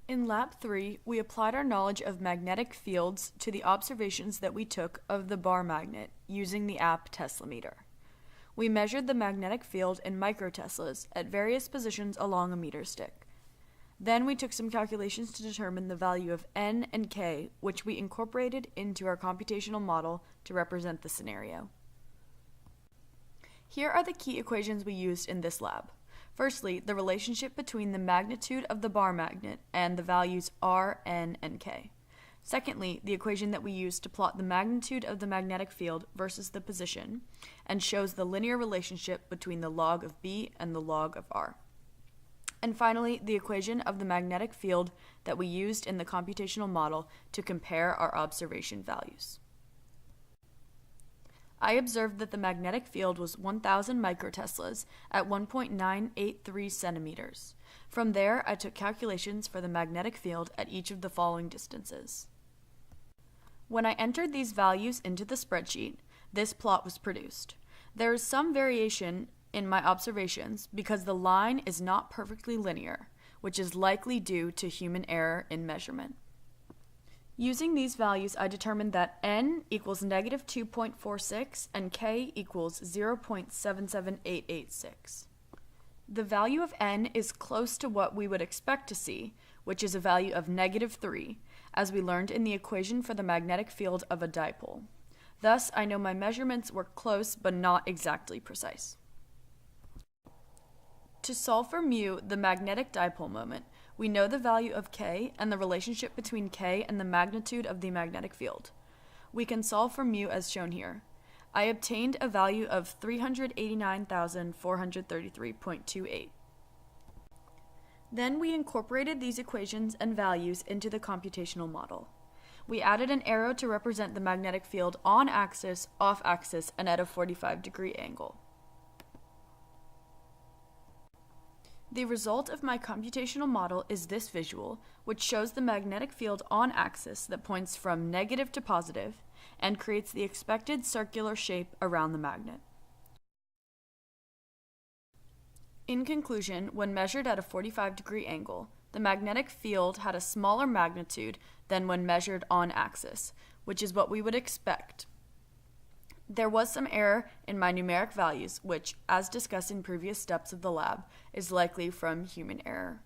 In Lab 3, we applied our knowledge of magnetic fields to the observations that we took of the bar magnet using the app Teslameter. We measured the magnetic field in microteslas at various positions along a meter stick. Then we took some calculations to determine the value of N and K, which we incorporated into our computational model to represent the scenario. Here are the key equations we used in this lab. Firstly, the relationship between the magnitude of the bar magnet and the values R, N, and K. Secondly, the equation that we used to plot the magnitude of the magnetic field versus the position, and shows the linear relationship between the log of B and the log of R. And finally, the equation of the magnetic field that we used in the computational model to compare our observation values. I observed that the magnetic field was 1,000 microteslas at 1.983 centimeters. From there, I took calculations for the magnetic field at each of the following distances. When I entered these values into the spreadsheet, this plot was produced. There is some variation in my observations because the line is not perfectly linear, which is likely due to human error in measurement. Using these values, I determined that N equals negative 2.46 and K equals 0.77886. The value of N is close to what we would expect to see, which is a value of negative 3, as we learned in the equation for the magnetic field of a dipole. Thus, I know my measurements were close but not exactly precise. To solve for mu, the magnetic dipole moment, we know the value of K and the relationship between K and the magnitude of the magnetic field. We can solve for mu as shown here. I obtained a value of 389,433.28. Then we incorporated these equations and values into the computational model. We added an arrow to represent the magnetic field on axis, off axis, and at a 45-degree angle. The result of my computational model is this visual, which shows the magnetic field on axis that points from negative to positive and creates the expected circular shape around the magnet. In conclusion, when measured at a 45-degree angle, the magnetic field had a smaller magnitude than when measured on axis, which is what we would expect. There was some error in my numeric values, which, as discussed in previous steps of the lab, is likely from human error.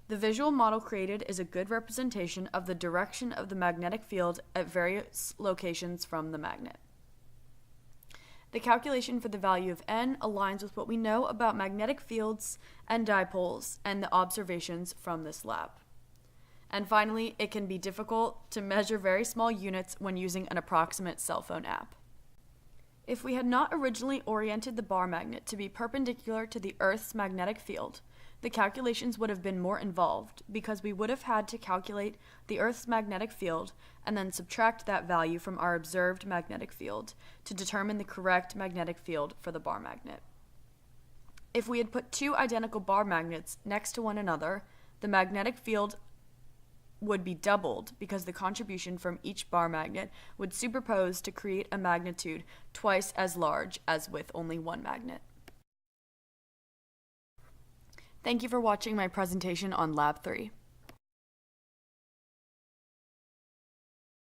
The visual model created is a good representation of the direction of the magnetic field at various locations from the magnet. The calculation for the value of N aligns with what we know about magnetic fields and dipoles and the observations from this lab. And finally, it can be difficult to measure very small units when using an approximate cell phone app. If we had not originally oriented the bar magnet to be perpendicular to the Earth's magnetic field, the calculations would have been more involved because we would have had to calculate the Earth's magnetic field and then subtract that value from our observed magnetic field to determine the correct magnetic field for the bar magnet. If we had put two identical bar magnets next to one another, the magnetic field would be doubled because the contribution from each bar magnet would superpose to create a magnitude twice as large as with only one magnet. Thank you for watching my presentation on Lab 3.